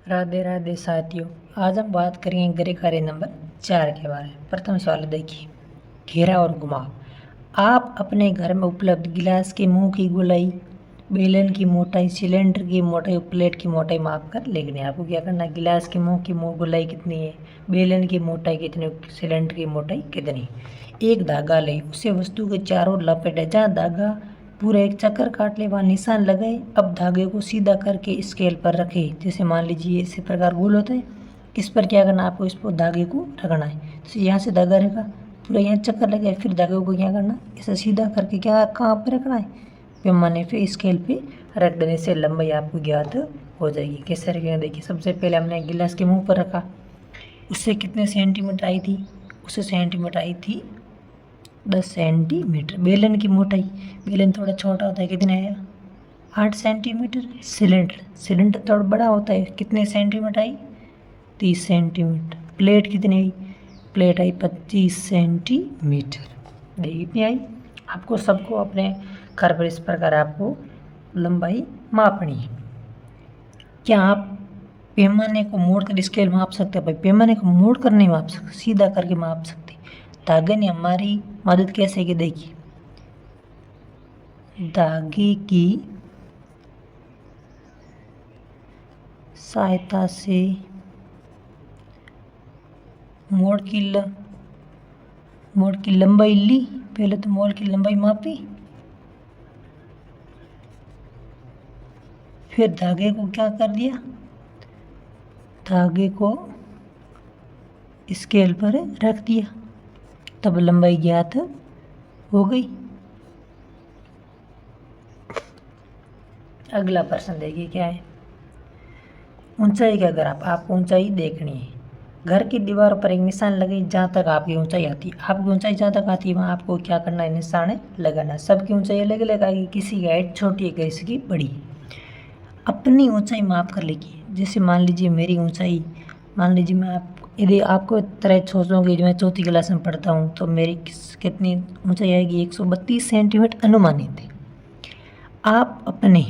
राधे राधे साथियों, आज हम बात करेंगे गृह कार्य नंबर 4 के बारे में। प्रथम सवाल देखिए, घेरा और घुमाव। आप अपने घर में उपलब्ध गिलास के मुंह की गोलाई, बेलन की मोटाई, सिलेंडर की मोटाई और प्लेट की मोटाई माप कर लिखनी है। आपको क्या करना है, गिलास के मुंह की गोलाई कितनी है, बेलन की मोटाई कितनी, सिलेंडर की मोटाई कितनी। एक धागा ले, उसे वस्तु के चारों लपेटे, जहाँ धागा पूरा एक चक्कर काट ले वहाँ निशान लगाए। अब धागे को सीधा करके स्केल पर रखे। जैसे मान लीजिए इसी प्रकार गोल होता है, इस पर क्या करना है, आपको इस पर धागे को रखना है। तो यहाँ से धागा रहेगा, पूरा यहाँ चक्कर लगाए, फिर धागे को क्या करना, इसे सीधा करके क्या कहाँ पर रखना है, पैमाने पे स्केल पे रख देने से लंबाई आपको ज्ञात हो जाएगी। कैसे रखेंगे देखिए, सबसे पहले हमने गिलास के मुँह पर रखा, उससे कितने सेंटीमीटर आई थी, उससे सेंटीमीटर आई थी 10 सेंटीमीटर। बेलन की मोटाई, बेलन थोड़ा छोटा होता है, कितने आया 8 सेंटीमीटर। सिलेंडर थोड़ा बड़ा होता है, कितने सेंटीमीटर आई 30 सेंटीमीटर। प्लेट कितनी आई, प्लेट आई 25 सेंटीमीटर। देखिए कितनी आई। आपको सबको अपने घर पर इस प्रकार आपको लंबाई मापनी है। क्या आप पैमाने को मोड़ कर स्केल माप सकते हैं? भाई पैमाने को मोड़ कर नहीं माप सकते, सीधा करके माप सकते। धागे ने हमारी मदद कैसे की देखिए, धागे की सहायता से मोड़ की लंबाई ली। पहले तो मोड़ की लंबाई मापी, फिर धागे को क्या कर दिया, धागे को स्केल पर रख दिया, तब लंबाई ज्ञात हो गई। अगला प्रश्न देखिए क्या है, ऊंचाई का ग्राफ। आपको ऊंचाई देखनी है। घर की दीवार पर एक निशान लगे, जहाँ तक आपकी ऊंचाई आती है। आपकी ऊंचाई जहाँ तक आती है वहाँ आपको क्या करना है, निशान लगाना। सबकी ऊंचाई अलग अलग आएगी, किसी की हाइट छोटी है, किसी की बड़ी है। अपनी ऊंचाई माप कर लीजिए। जैसे मान लीजिए मेरी ऊंचाई, मान लीजिए मैं यदि आपको तरह सोचोगे जो मैं 4th क्लास में पढ़ता हूँ, तो मेरी कितनी ऊंचाई आएगी 132 सेंटीमीटर अनुमानित है। आप अपने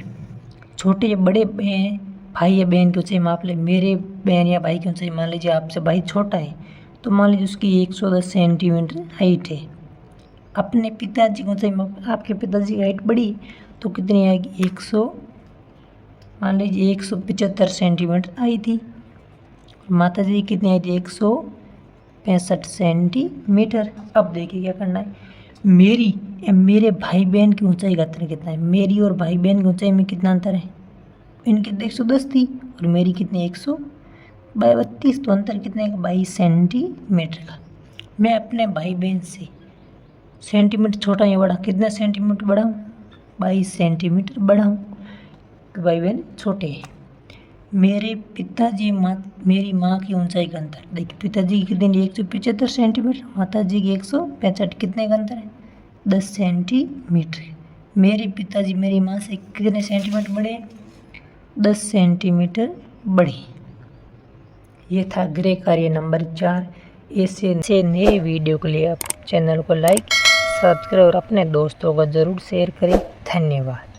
छोटे या बड़े भाई या बहन की ऊंचाई माप ले। मेरे बहन या भाई की ऊंचाई, मान लीजिए आपसे भाई छोटा है तो मान लीजिए उसकी 110 सेंटीमीटर हाइट है। अपने पिताजी की ऊंचाई माप, आपके पिताजी की हाइट बड़ी तो कितनी आएगी, मान लीजिए 175 सेंटीमीटर आई थी। माता जी कितनी आई थी, 165 सेंटीमीटर। अब देखिए क्या करना है, मेरी या मेरे भाई बहन की ऊंचाई का अंतर कितना है। मेरी और भाई बहन की ऊंचाई में कितना अंतर है, इनकी 110 थी और मेरी कितनी 132, तो अंतर कितने का 22 सेंटीमीटर का। मैं अपने भाई बहन से सेंटीमीटर छोटा या बड़ा, कितना सेंटीमीटर बड़ा हूँ, 22 सेंटीमीटर बड़ा हूँ, भाई बहन छोटे हैं। मेरे पिताजी मेरी माँ की ऊंचाई का अंतर देखिए, पिताजी की कितनी 175 सेंटीमीटर, माता जी की 165, कितने का अंतर है 10 सेंटीमीटर। मेरे पिताजी मेरी माँ से कितने सेंटीमीटर बड़े, 10 सेंटीमीटर बड़े। ये था गृह कार्य नंबर 4। ऐसे नए वीडियो के लिए आप चैनल को लाइक, सब्सक्राइब और अपने दोस्तों को ज़रूर शेयर करें। धन्यवाद।